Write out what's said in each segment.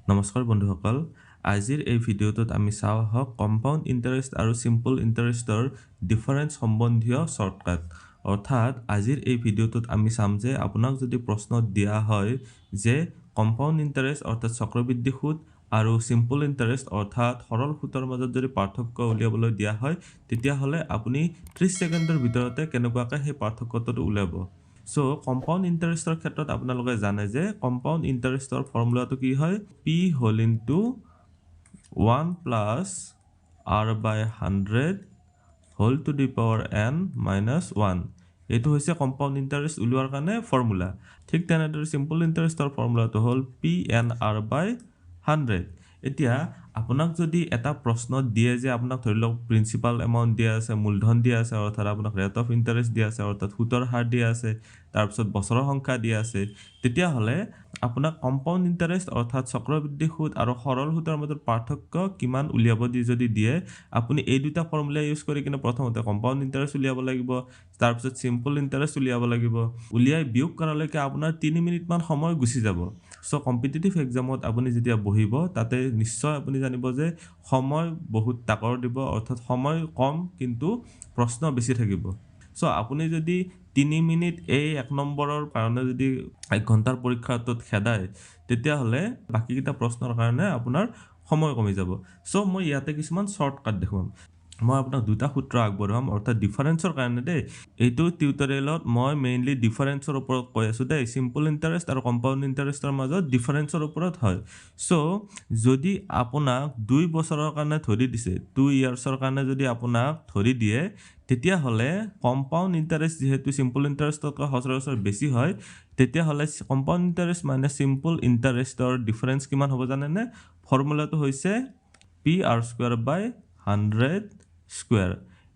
নমস্কাৰ বন্ধুসকল আজিৰ এই ভিডিঅ'টোত আমি চাওঁ হক কম্পাউণ্ড ইন্টাৰেষ্ট আৰু সিম্পল ইন্টাৰেষ্টৰ ডিফাৰেন্স সম্বন্ধীয় শৰ্টকাট অৰ্থাৎ আজিৰ এই ভিডিঅ'টোত আমি চাম যে আপোনাক যদি প্ৰশ্নত দিয়া হয় যে কম্পাউণ্ড ইন্টাৰেষ্ট অৰ্থাৎ চক্ৰবৃদ্ধি সুদ আৰু সিম্পল ইন্টাৰেষ্ট অৰ্থাৎ সৰল সুতৰ মাজত যদি পাৰ্থক্য উলিয়াবলৈ দিয়া হয় তেতিয়া হলে আপুনি 30 সেকেন্ডৰ ভিতৰতে কেনেকুৱাকৈ সেই পাৰ্থক্যটো উলিয়াব So, compound interest ক্ষেত্ৰত আপোনালোকে জানে যে compound interestৰ ফৰ্মুলাটো কি হয় p whole into 1 plus r by 100 whole to the power n minus 1 এইটো হৈছে compound interest উলিওৱাৰ কাৰণে ফৰ্মুলা ঠিক তেনেদৰে simple interestৰ ফৰ্মুলাটো হ'ল p n r by 100 এতিয়া আপোনাক যদি এটা প্ৰশ্ন দিয়ে যে আপোনাক ধৰি লওক প্ৰিন্সিপাল এমাউন্ট দিয়া আছে মূলধন দিয়া আছে অৰ্থাৎ আপোনাক ৰেট অফ ইন্টাৰেষ্ট দিয়া আছে অৰ্থাৎ সুতৰ হাৰ দিয়া আছে তাৰ পিছত বছৰৰ সংখ্যা দিয়া আছে তেতিয়া হলে আপোনাক কম্পাউণ্ড ইন্টাৰেষ্ট অৰ্থাৎ চক্ৰবৃদ্ধি সুদ আৰু সৰল সুতৰ মাজৰ পাৰ্থক্য কিমান উলিয়াব যদি দিয়ে আপুনি এই দুটা ফৰ্মুলা ইউজ কৰি কিনে প্ৰথমতে কম্পাউণ্ড ইন্টাৰেষ্ট উলিয়াব লাগিব তাৰ পিছত সিম্পল ইন্টাৰেষ্ট উলিয়াব লাগিব উলিয়াই বিয়োগ কৰালৈকে আপোনাৰ 3 মিনিট মান সময় গুছি যাব সো কম্পিটিটিভ এক্সামত আপুনি যেতিয়া বহিব তাতে নিশ্চয় আপুনি জানিব যে সময় বহুত টাকৰ দিব অৰ্থাৎ সময় কম কিন্তু প্ৰশ্ন বেছি থাকিব সো আপুনি যদি 3 মিনিট এই এক নম্বৰৰ কাৰণে যদি 1 ঘণ্টাৰ পৰীক্ষাটোত খেদায় তেতিয়া হলে বাকি কিটা প্ৰশ্নৰ কাৰণে আপোনাৰ সময় কমি যাব সো মই ইয়াতে কিছুমান শৰ্টকাট দেখুৱাম মই আপোনাক দুটা সূত্ৰ আগবঢ়াম অৰ্থাৎ ডিফাৰেন্সৰ কাৰণে দেই এইটো টিউটৰিয়েলত মই মেইনলি ডিফাৰেন্সৰ ওপৰত কৈ আছো দেই সিম্পল ইন্টাৰেষ্ট আৰু কম্পাউণ্ড ইন্টাৰেষ্টৰ মাজত ডিফাৰেন্সৰ ওপৰত হয় সো যদি আপোনাক 2 বছৰৰ কাৰণে ধৰি দিছে 2 ইয়াৰ্ছৰ কাৰণে যদি আপোনাক ধৰি দিয়ে তেতিয়া হলে কম্পাউণ্ড ইন্টাৰেষ্ট যেহেতু সিম্পল ইন্টাৰেষ্টতকৈ সচৰাচৰ বেছি হয় তেতিয়া হলে কম্পাউণ্ড ইন্টাৰেষ্ট মাইনাছ সিম্পল ইন্টাৰেষ্টৰ ডিফাৰেন্স কিমান হ'ব জানেনে ফৰ্মুলাটো হৈছে p/r² / 100 স্কয়াৰ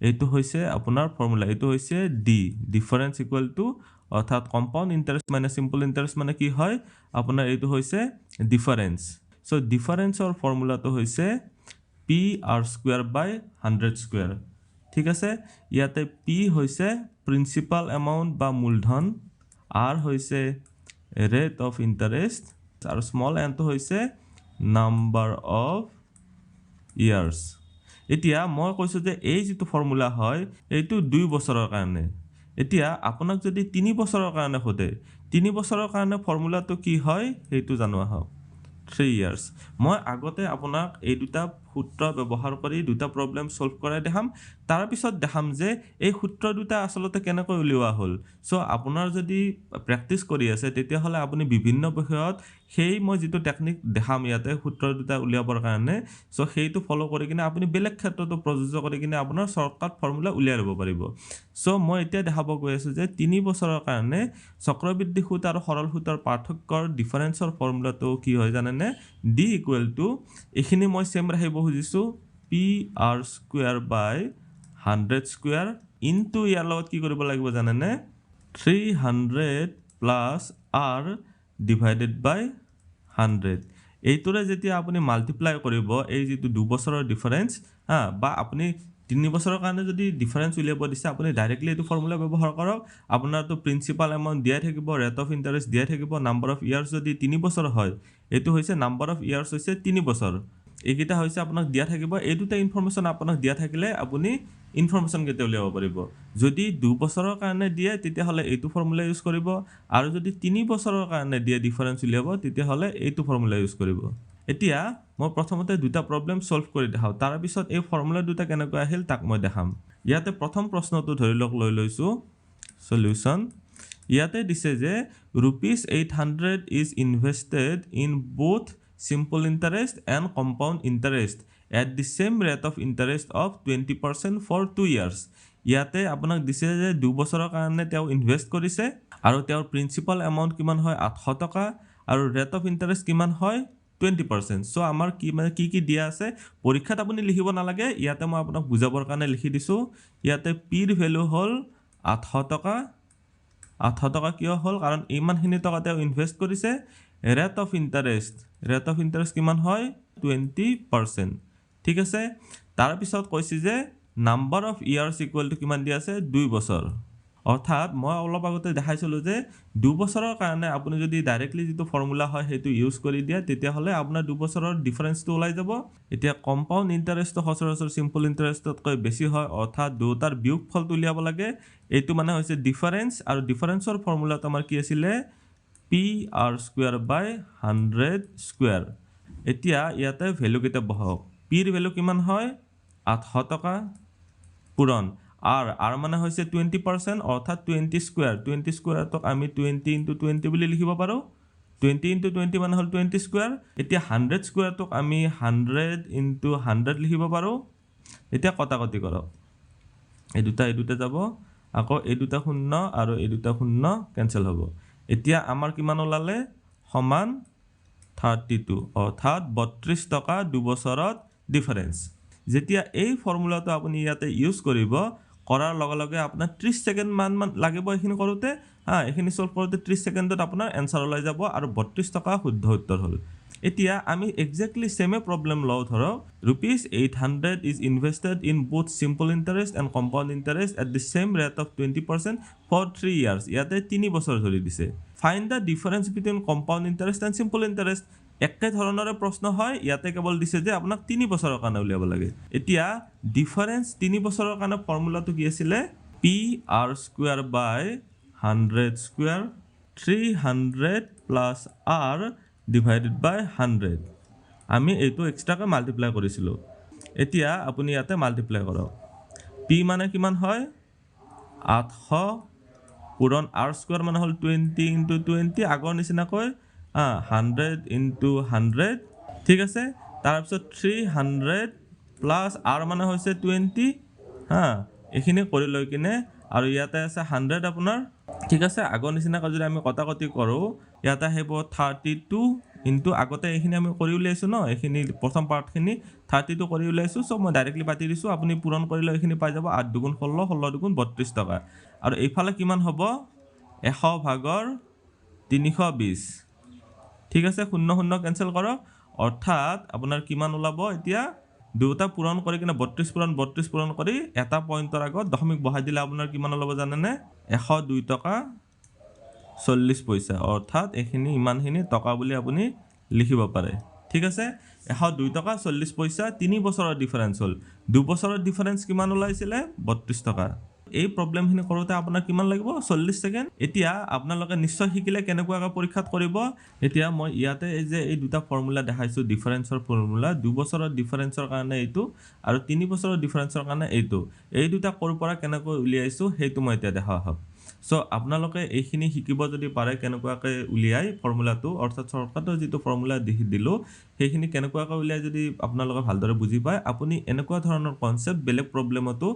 এইটো হৈছে আপোনাৰ ফৰ্মুলা এইটো হৈছে d ডিফাৰেন্স ইকুৱেল টু অৰ্থাৎ compound interest minus simple interest মানে কি হয় আপোনাৰ এইটো হৈছে ডিফাৰেন্স সো ডিফাৰেন্সৰ ফৰ্মুলাটো হৈছে p/r² / 100 স্কয়াৰ ঠিক আছে ইয়াতে p হৈছে প্ৰিন্সিপাল এমাউন্ট বা মূলধন r হৈছে ৰেট অফ ইন্টাৰেষ্ট আৰু স্মল n টো হৈছে নাম্বাৰ অফ ইয়াৰ্ছ এতিয়া মই কৈছো যে এই যেটো ফৰ্মুলা হয় এইটো 2 বছৰৰ কাৰণে এতিয়া আপোনাক যদি 3 বছৰৰ কাৰণে হতে 3 বছৰৰ কাৰণে ফৰ্মুলাটো কি হয় সেইটো জানোৱা হওক 3 ইয়াৰ্ছ মই আগতে আপোনাক এই দুটা সূত্ৰ ব্যৱহাৰ কৰি দুটা প্ৰবলেম সলভ কৰাই দেখাম তাৰ পিছত দেখাম যে এই সূত্ৰ দুটা আসলতে কেনেকৈ উলিওৱা হল সো আপোনাৰ যদি প্ৰেক্টিস কৰি আছে তেতিয়া হলে আপুনি বিভিন্ন বিষয়ত সেই মই যেটো টেকনিক দেখাম ইয়াতে সূত্ৰ দুটা উলিয়াবৰ কাৰণে সো সেইটো ফলো কৰি কিনে আপুনি বেলেগ ক্ষেত্ৰতো প্ৰযোজ্য কৰি কিনে আপোনাৰ শৰ্টকাট ফৰ্মুলা উলিয়াই লব পাৰিব সো মই এতিয়া দেখাব গৈ আছো যে 3 বছৰৰ কাৰণে চক্ৰবৃদ্ধি সুদ আৰু সৰল সুতৰ পাৰ্থক্যৰ ডিফাৰেন্সৰ ফৰ্মুলাটো কি হয় জানেনে d = এখিনি মই সেম ৰাখিব খুজিছো p/r² / 100 স্কয়াৰ ইনটু ইয়াৰ লগত কি কৰিব লাগিব জানেনে 300 plus r divided by 100 এইটোৰে যেতিয়া আপুনি মাল্টিপ্লাই কৰিব এই যেটো 2 বছৰৰ ডিফাৰেন্স বা আপুনি 3 বছৰৰ কাৰণে যদি ডিফাৰেন্স উলিয়াব দিছে আপুনি ডাইৰেক্টলি এইটো ফৰ্মুলা ব্যৱহাৰ কৰক আপোনাৰটো প্ৰিন্সিপাল এমাউন্ট দিয়া থাকিব ৰেট অফ ইন্টাৰেষ্ট দিয়া থাকিব নাম্বাৰ অফ ইয়াৰ্ছ যদি 3 বছৰ হয় এটো হৈছে নাম্বাৰ অফ ইয়াৰ্ছ হৈছে 3 বছৰ এইকিটা হৈছে আপোনাক দিয়া থাকিব এই দুটা ইনফৰমেশন আপোনাক দিয়া থাকিলে আপুনি ইনফৰমেশন কেতে উলিয়াব পাৰিব যদি 2 বছৰৰ কাৰণে দিয়ে তেতিয়া হলে এইটো ফৰ্মুলা ইউজ কৰিব আৰু যদি 3 বছৰৰ কাৰণে দিয়ে ডিফাৰেন্স উলিয়াব তেতিয়া হলে এইটো ফৰ্মুলা ইউজ কৰিব এতিয়া মই প্ৰথমতে দুটা প্ৰবলেম সলভ কৰি দেখাও তাৰ পিছত এই ফৰ্মুলা দুটা কেনেকৈ আহিল তাক মই দেখাম ইয়াতে প্ৰথম প্ৰশ্নটো ধৰি লওক লৈ লৈছো সলিউশন ইয়াতে দিছে যে ₹800 is invested in both simple interest and compound interest at the same rate of interest of 20% for 2 years ইয়াতে আপোনাক দিছে যে 2 বছৰৰ কাৰণে তেওঁ ইনভেস্ট কৰিছে আৰু তেওঁৰ প্ৰিন্সিপাল এমাউন্ট কিমান হয় 800 টকা আৰু ৰেট অফ ইন্টাৰেষ্ট কিমান হয় 20% সো আমাৰ কি মানে কি দিয়া আছে পৰীক্ষাত আপুনি লিখিব নালাগে ইয়াতে মই আপোনাক বুজাবৰ কাৰণে লিখি দিছো ইয়াতে p ৰ ভ্যালু হল 800 টকা 800 টকা কিয় হল কাৰণ ইমানখিনি টকা তেওঁ ইনভেস্ট কৰিছে ৰেট অফ ইন্টাৰেষ্ট কিমান হয় 20% ঠিক আছে তাৰ পিছত কৈছে যে number of years equal to কিমান দিয়া আছে 2 বছৰ অৰ্থাৎ মই অলপ আগতে দেখাইছিলোঁ যে 2 বছৰৰ কাৰণে আপুনি যদি ডাইৰেক্টলি যিটো ফৰ্মুলা হয় সেইটো ইউজ কৰি দিয়ে তেতিয়াহ'লে আপোনাৰ 2 বছৰৰ ডিফাৰেন্সটো ওলাই যাব এতিয়া কম্পাউণ্ড ইণ্টাৰেষ্টটো সচৰাচৰ চিম্পল ইণ্টাৰেষ্টতকৈ বেছি হয় অৰ্থাৎ দুটাৰ বিয়োগফলটো উলিয়াব লাগে এইটো মানে হৈছে ডিফাৰেন্স আৰু ডিফাৰেন্সৰ ফৰ্মুলাটো আমাৰ কি আছিলে PR²/100²। এতিয়া ইয়াতে ভ্যালু কেইটা বহাওক পিৰ ভ্যালু কিমান হয় 800 টকা পূৰণ r মানে হৈছে 20% অৰ্থাৎ 20² আমি 20 * 20 বুলি লিখিব পাৰো 20 * 20 মানে হ'ল 20² এতিয়া 100² আমি 100 * 100 লিখিব পাৰো এতিয়া কটাকটি কৰক এই দুটা যাব আকৌ এই দুটা শূন্য আৰু এই দুটা শূন্য কেনসেল হ'ব এতিয়া আমাৰ কিমান ওলালে সমান 32 অৰ্থাৎ 32 টকা 2 বছৰত ডিফাৰেন্স যেতিয়া এই ফৰ্মুলাটো আপুনি ইয়াতে ইউজ কৰিব কৰাৰ লগে লগে আপোনাৰ 30 সেকেন্ড মান লাগিব এখিনি কৰোতে এখিনি সলভ কৰোতে 30 সেকেন্ডত আপোনাৰ এনসাৰ ওলাই যাব আৰু 32 টকা শুদ্ধ উত্তৰ হ'ল এতিয়া আমি এক্স্যাক্টলি সেমে প্ৰবলেম লও ধৰক ₹800 is invested in both simple interest and compound interest at the same rate of 20% for 3 years ইয়াতে 3 বছৰ ধৰি দিছে find the difference between compound interest and simple interest একে ধৰণৰে প্ৰশ্ন হয় ইয়াতে কেৱল দিছে যে আপোনাক 3 বছৰৰ কাৰণে উলিয়াব লাগে এতিয়া ডিফাৰেন্স 3 বছৰৰ কাৰণে ফৰ্মুলাটো কি আছিল PR²/100² 300 plus r divided by 100 আমি এইটো এক্সট্ৰাকে মাল্টিপ্লাই কৰিছিলো এতিয়া আপুনি ইয়াতে মাল্টিপ্লাই কৰক p মানে কিমান হয় 800 পূৰণ r² মানে হ'ল 20 * 20 আগৰ নিচিনাকৈ 100 * 100 ঠিক আছে তাৰ পিছত 300 plus r মানে হৈছে 20 এখিনি কৰি লৈ কিনে আৰু ইয়াতে আছে 100 আপোনাৰ ঠিক আছে আগৰ নিচিনাকৈ যদি আমি কটাকটি কৰো ইয়াতে হেব 32 ইনটু আগতে এখিনি আমি কৰি উলাইছো ন এখিনি প্ৰথম পাৰ্টখিনি 32 কৰি উলাইছো সো মই ডাইৰেক্টলি পাতি দিছো আপুনি পূৰণ কৰিলে এখিনি পাই যাব 8 দুগুণ 16 16 দুগুণ 32 টকা আৰু এইফালে কিমান হ'ব 100/320 ঠিক আছে 00 কেনসেল কৰক অৰ্থাৎ আপোনাৰ কিমান ওলাব এতিয়া দুটা পূৰণ কৰি কিনে 32 পূৰণ কৰি এটা পইণ্টৰ আগত দশমিক বহাই দিলে আপোনাৰ কিমান ওলাব জানেনে 102 টকা 40 পইচা অৰ্থাৎ এখিনি ইমানখিনি টকা বুলি আপুনি লিখিব পাৰে ঠিক আছে 102 টকা 40 পইচা 3 বছৰৰ ডিফাৰেন্স হ'ল 2 বছৰৰ ডিফাৰেন্স কিমান ওলাইছিলে 32 টকা এই প্ৰবলেমখিনি কৰোতে আপোনাৰ কিমান লাগিব 40 সেকেন্ড এতিয়া আপোনালোকে নিশ্চয় শিকিলে কেনেকুৱাকৈ পৰীক্ষাত কৰিব এতিয়া মই ইয়াতে এই যে এই দুটা ফৰ্মুলা দেখাইছো ডিফাৰেন্সৰ ফৰ্মুলা 2 বছৰৰ ডিফাৰেন্সৰ কাৰণে এইটো আৰু 3 বছৰৰ ডিফাৰেন্সৰ কাৰণে এইটো এই দুটা কৰ পৰা কেনেকৈ উলিয়াইছো সেইটো মই এতিয়া দেখা হব সো আপোনালোকে এইখিনি শিকিব যদি পাৰে কেনেকুৱাকৈ উলিয়াই ফৰ্মুলাটো অৰ্থাৎ শৰ্টকাটৰ যেটো ফৰ্মুলা দিলো সেইখিনি কেনেকুৱাকৈ উলিয়াই যদি আপোনালোকে ভালদৰে বুজি পায় আপুনি এনেকুৱা ধৰণৰ কনসেপ্ট বেলেগ প্ৰবলেমটো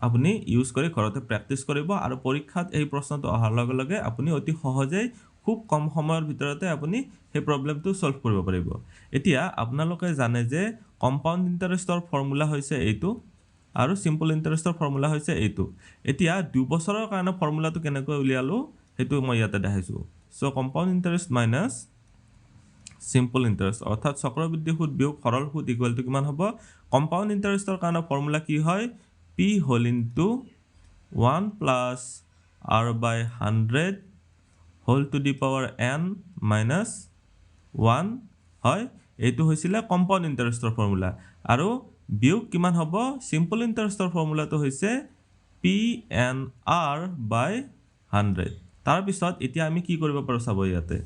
আপুনি ইউজ কৰি ঘৰতে প্ৰ্যাকটিস কৰিব আৰু পৰীক্ষাত এই প্ৰশ্নটো অহাৰ লগে লগে আপুনি অতি সহজেই খুব কম সময়ৰ ভিতৰতে আপুনি এই প্ৰবলেমটো সলভ কৰিব পাৰিব এতিয়া আপোনালোকে জানে যে কম্পাউণ্ড ইন্টাৰেষ্টৰ ফৰ্মুলা হৈছে এইটো আৰু সিম্পল ইন্টাৰেষ্টৰ ফৰ্মুলা হৈছে এইটো এতিয়া 2 বছৰৰ কাৰণে ফৰ্মুলাটো কেনেকৈ উলিয়ালো হেতু মই ইয়াতে দেখাইছো so compound interest minus simple interest অৰ্থাৎ চক্ৰবৃদ্ধি সুদ বিয়োগ সৰল সুদ ইকুৱেল টু কিমান হ'ব কম্পাউণ্ড ইন্টাৰেষ্টৰ কাৰণে ফৰ্মুলা কি হয় p whole into 1 plus r/100 whole to the power n minus 1 হয় এইটো হৈছিল কম্পাউণ্ড ইন্টাৰেষ্টৰ ফৰ্মুলা আৰু বিয়োগ কিমান হ'ব সিম্পল ইন্টাৰেষ্টৰ ফৰ্মুলাটো হৈছে pnr/100 তাৰ পিছত এতিয়া আমি কি কৰিব পাৰো চাব ইয়াতে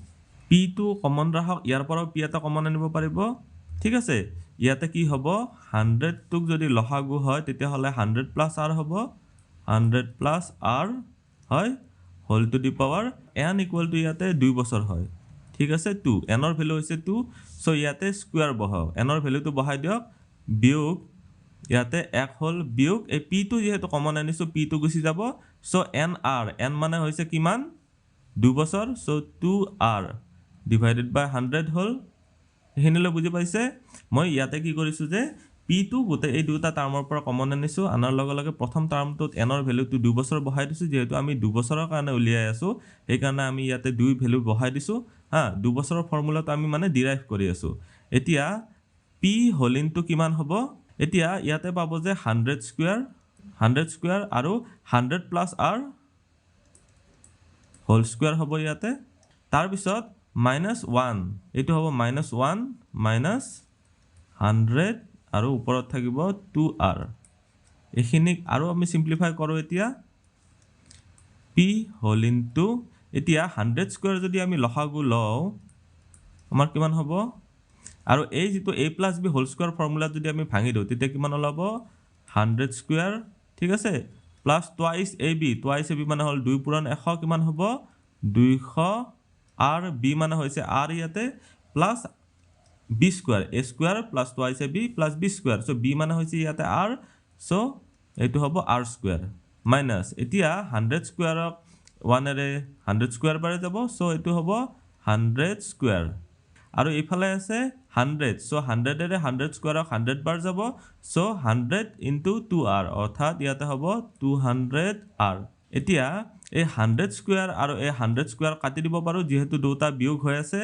p টো কমন ৰাখক ইয়াৰ পৰা p এটা কমন আনিব পাৰিব ঠিক আছে ইয়াতে কি হ'ব 100 টুক যদি লসাগু হয় তেতিয়া হলে 100 plus r হ'ব 100 plus r হয় whole to the power n equal to ইয়াতে 2 বছৰ হয় ঠিক আছে 2 n ৰ ভ্যালু হৈছে 2 সো ইয়াতে স্কয়াৰ বহাওক n ৰ ভ্যালুটো বহাই দিয়ক বিয়োগ ইয়াতে 1 হল বিয়োগ এই p টো যেহেতু কমন আনিছো p টো গুছি যাব সো n মানে হৈছে কিমান 2 বছৰ সো 2r divided by 100 হল এখিনিলৈ বুজি পাইছে মই ইয়াতে কি কৰিছো যে p টো গোটে এই দুটা টাৰ্মৰ পৰা কমন আনিছো আনাৰ লগে লগে প্ৰথম টাৰ্মটোত n ৰ ভ্যালুটো 2 বছৰ বহাই দিছো যেহেতু আমি 2 বছৰৰ কাৰণে উলিয়াই আছো এই কাৰণে আমি ইয়াতে 2 ভ্যালু বহাই দিছো 2 বছৰৰ ফৰ্মুলাটো আমি মানে ডিৰাইভ কৰি আছো এতিয়া p হোল ইনটু কিমান হ'ব এতিয়া ইয়াতে পাবো যে 100 স্কয়াৰ আৰু 100 প্লাস r হোল স্কোয়াৰ হ'ব ইয়াতে তাৰপিছত -1 এইটো হ'ব -1 মাইনাছ 100 আৰু ওপৰত থাকিব 2r এইখিনিক আৰু আমি সিম্পলিফাই কৰোঁ এতিয়া p হোল ইনটু এতিয়া 100 স্কোয়াৰ যদি আমি লসাগু লওঁ আমাৰ কিমান হ'ব আৰু এই যেটো a + b whole square formula যদি আমি ভাঙি দিওঁ তেতিয়া কিমান ওলাব 100 স্কোয়াৰ ঠিক আছে প্লাস টুৱাইস ab মানে হল 2 পূৰণ 100 কিমান হ'ব 200 r b মানে হৈছে r ইয়াতে plus b square a square plus twice ab plus b square so b মানে হৈছে ইয়াতে r সো এইটো হ'ব r স্কোয়াৰ মাইনাস এতিয়া 100 স্কোয়াৰক 1 এৰে 100 স্কোয়াৰ বাৰে যাব সো এইটো হ'ব 100 স্কোয়াৰ আৰু এইফালে আছে 100 সো 100 এৰে 100 স্কোয়াৰক 100 বাৰ যাব সো 100 ইনটু 2r অৰ্থাৎ ইয়াতে হ'ব 200r এতিয়া এই 100 স্কোয়াৰ আৰু এই 100 স্কোয়াৰ কাটি দিব পাৰো যেহেতু দুটা বিয়োগ হৈ আছে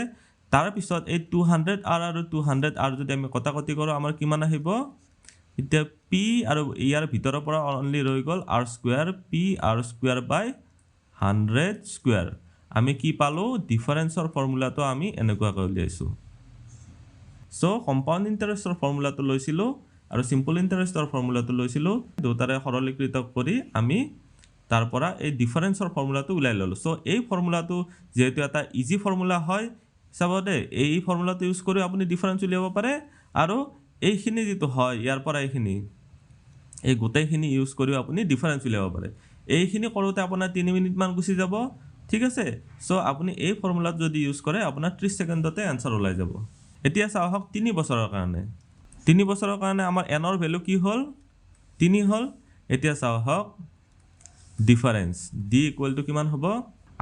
তাৰ পিছত এই 200r আৰু 200r যদি আমি কটাকটি কৰো আমাৰ কিমান আহিব এতিয়া p আৰু ইয়াৰ ভিতৰৰ পৰা অনলি ৰৈ গল r square p r square by 100 square আমি কি পালো ডিফাৰেন্সৰ ফৰ্মুলাটো আমি এনেকুৱাকৈ উলিয়াইছো সো কম্পাউণ্ড ইন্টাৰেষ্টৰ ফৰ্মুলাটো লৈছিলো আৰু সিম্পল ইন্টাৰেষ্টৰ ফৰ্মুলাটো লৈছিলো দুটাৰে সৰলীকৃত কৰি আমি তাৰ পৰা এই ডিফাৰেন্সৰ ফৰ্মুলাটো উলাই ললো সো এই ফৰ্মুলাটো যেহেতু এটা ইজি ফৰ্মুলা হয় সাবদে এই ফৰ্মুলাটো ইউজ কৰি আপুনি ডিফাৰেন্স উলিয়াব পাৰে আৰু এইখিনি যেটো হয় ইয়াৰ পৰা এইখিনি এই গোটেইখিনি ইউজ কৰি আপুনি ডিফাৰেন্স উলিয়াব পাৰে এইখিনি কৰোতে আপোনাৰ 3 মিনিট মান গুছি যাব ঠিক আছে সো আপুনি এই ফৰ্মুলাটো যদি ইউজ কৰে আপোনাৰ 30 সেকেন্ডতে आंसर ওলাই যাব এতিয়া চাওক 3 বছৰৰ কাৰণে আমাৰ n ৰ ভ্যালু কি হ'ল 3 হ'ল এতিয়া চাওক ডিফাৰেন্স d = কিমান হ'ব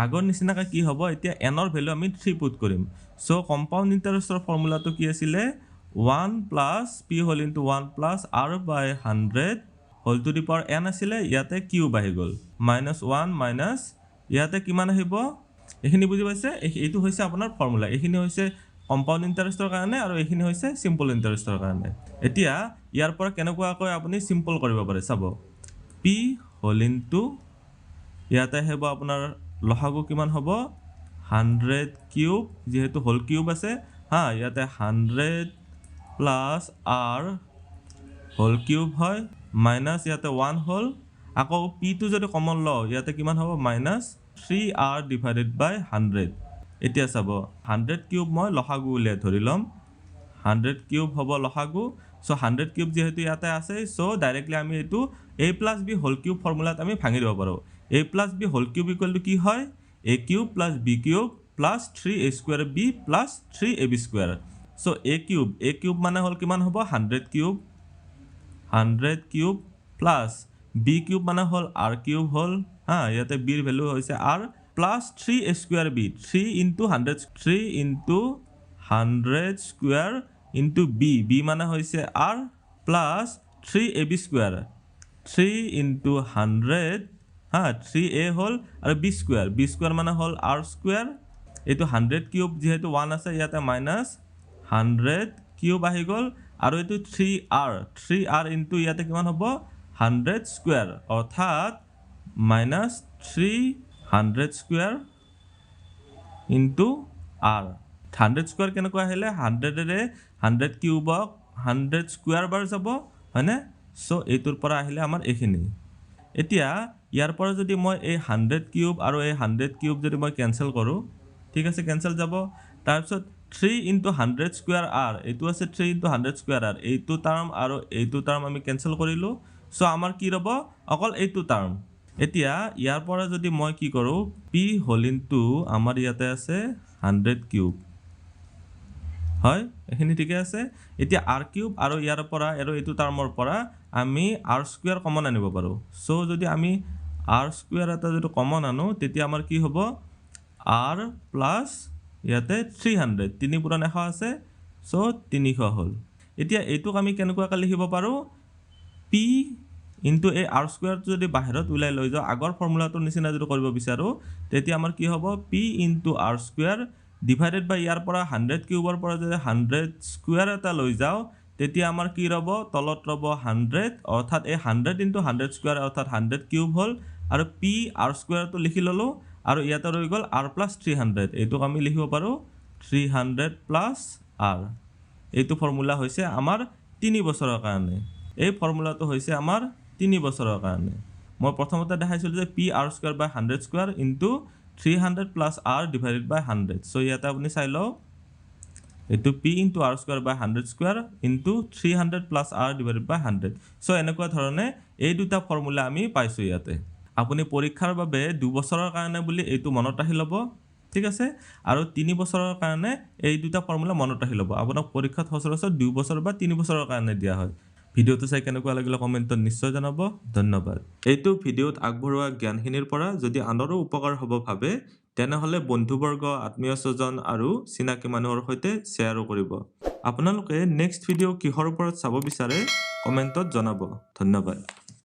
আগৰ নিচিনাকৈ কি হ'ব এতিয়া n ৰ ভ্যালু আমি 3 পুট কৰিম সো কম্পাউণ্ড ইন্টাৰেষ্টৰ ফৰ্মুলাটো কি আছিল 1 plus p whole into 1 plus r by 100 whole to the power n আছিল ইয়াতে কিউব আহি গল -1 minus ইয়াতে কিমান আহিব এখিনি বুজি পাইছে এইটো হৈছে আপোনাৰ ফৰ্মুলা এখিনি হৈছে কম্পাউণ্ড ইন্টাৰেষ্টৰ কাৰণে আৰু এখিনি হৈছে সিম্পল ইন্টাৰেষ্টৰ কাৰণে এতিয়া ইয়াৰ পৰা কেনেকুৱাকৈ আপুনি সিম্পল কৰিব পাৰে চাব p whole into ইয়াতে হ'ব আপোনাৰ লসাগু কিমান হ'ব 100 কিউব যেহেতু হোল কিউব আছে হা ইয়াতে 100 plus r whole cube হয় minus ইয়াতে 1 হল আকৌ p টো যদি কমন ল ইয়াতে কিমান হ'ব -3r divided by 100 এতিয়া চাব 100 কিউব মই লসাগু উলিয়াই ধৰিলম 100 কিউব হ'ব লসাগু সো 100 কিউব যেহেতু ইয়াতে আছে সো ডাইৰেক্টলি আমি এটো a + b whole cube ফৰ্মুলাত আমি ভাঙি দিব পাৰো a + b whole cube = কি হয় a cube + b cube plus 3a² b plus 3ab square so a cube মানে হল কিমান হ'ব 100 কিউব plus b cube মানে হল r cube হল হা ইয়াতে b ৰ ভ্যালু হৈছে r plus 3a² b 3 into 100 square into b মানে হৈছে r plus 3ab square 3 into 100 হা 3a হল আৰু b square মানে হল r square এটো 100 কিউব যেহেতু 1 আছে ইয়াতে minus 100 কিউব আহি গল আৰু এটো 3r into ইয়াতে কিমান হ'ব 100 স্কয়াৰ অৰ্থাৎ -300 স্কয়াৰ into r 100 স্কয়াৰ কেনেকুৱা আহিলে 100 এৰে 100 কিউবক 100 স্কয়াৰ বাৰ যাব হয়নে সো এইটোৰ পৰা আহিলে আমাৰ এইখিনি এতিয়া ইয়াৰ পৰা যদি মই এই 100 কিউব আৰু এই 100 কিউব যদি মই ক্যান্সেল কৰো ঠিক আছে ক্যান্সেল যাব তাৰপিছত 3 into 100 square r এইটো আছে 3 into 100 square r এইটো টার্ম আৰু এইটো টাৰ্ম আমি ক্যান্সেল কৰিলো সো আমাৰ কি ৰব অকল এইটো টাৰ্ম এতিয়া ইয়াৰ পৰা যদি মই কি কৰো p whole into আমাৰ ইয়াতে আছে 100 কিউব হয় এখিনি ঠিক আছে এতিয়া r কিউব আৰু ইয়াৰ পৰা আৰু এইটো টাৰ্মৰ পৰা আমি r স্কয়াৰ কমন আনিব পাৰো সো যদি আমি r স্কয়াৰ এটা যদি কমন আনো তেতিয়া আমাৰ কি হ'ব r plus ইয়াতে 300 3 পুৰণ 100 আছে সো 300 হল এতিয়া এইটোক আমি কেনেকুৱা লিখিব পাৰো p into a r square যদি বাহিৰত উলাই লৈ যাও আগৰ ফৰ্মুলাটোৰ নিচিনা যদি কৰিব বিচাৰো তেতিয়া আমাৰ কি হ'ব p into r square divided by ইয়াৰ পৰা 100 কিউবৰ পৰা যদি 100 স্কয়াৰ এটা লৈ যাও তেতিয়া আমাৰ কি ৰব তলত ৰব 100 অৰ্থাৎ এই 100 into 100 স্কয়াৰ অৰ্থাৎ 100 কিউব হল আৰু p r square টো লিখি ললো আৰু ইয়াতে ৰৈ গ'ল r + 300 এইটোক আমি লিখিব পাৰোঁ 300 + r এইটো ফৰ্মুলা হৈছে আমাৰ 3 বছৰৰ কাৰণে এই ফৰ্মুলাটো হৈছে আমাৰ 3 বছৰৰ কাৰণে মই প্ৰথমতে দেখাইছিলোঁ যে p r² / 100² * 300 + r / 100 সো ইয়াতে আপুনি চাই লও এইটো p * r² / 100² * 300 + r / 100 সো এনেকুৱা ধৰণে এই দুটা ফৰ্মুলা আমি পাইছো ইয়াতে আপুনি পৰীক্ষাৰ বাবে 2 বছৰৰ কাৰণে বুলি এইটো মনত ৰাখি ল'ব ঠিক আছে আৰু 3 বছৰৰ কাৰণে এই দুটা ফৰ্মুলা মনত ৰাখি ল'ব আপোনাক পৰীক্ষাত সচৰাচৰ 2 বছৰ বা 3 বছৰৰ কাৰণে দিয়া হয় ভিডিওটো চাই কেনেকুৱা লাগিলে কমেন্টত নিশ্চয় জনাব ধন্যবাদ এইটো ভিডিওত আগবঢ়োৱা জ্ঞানখিনিৰ পৰা যদি আনৰো উপকাৰ হ'ব ভাবে তেনেহলে বন্ধুবৰ্গ আত্মীয় স্বজন আৰু চিনাকি মানুহৰ সৈতে শ্বেয়াৰো কৰিব আপোনালোকে নেক্সট ভিডিও কিহৰ ওপৰত চাব বিচাৰে কমেন্টত জনাব ধন্যবাদ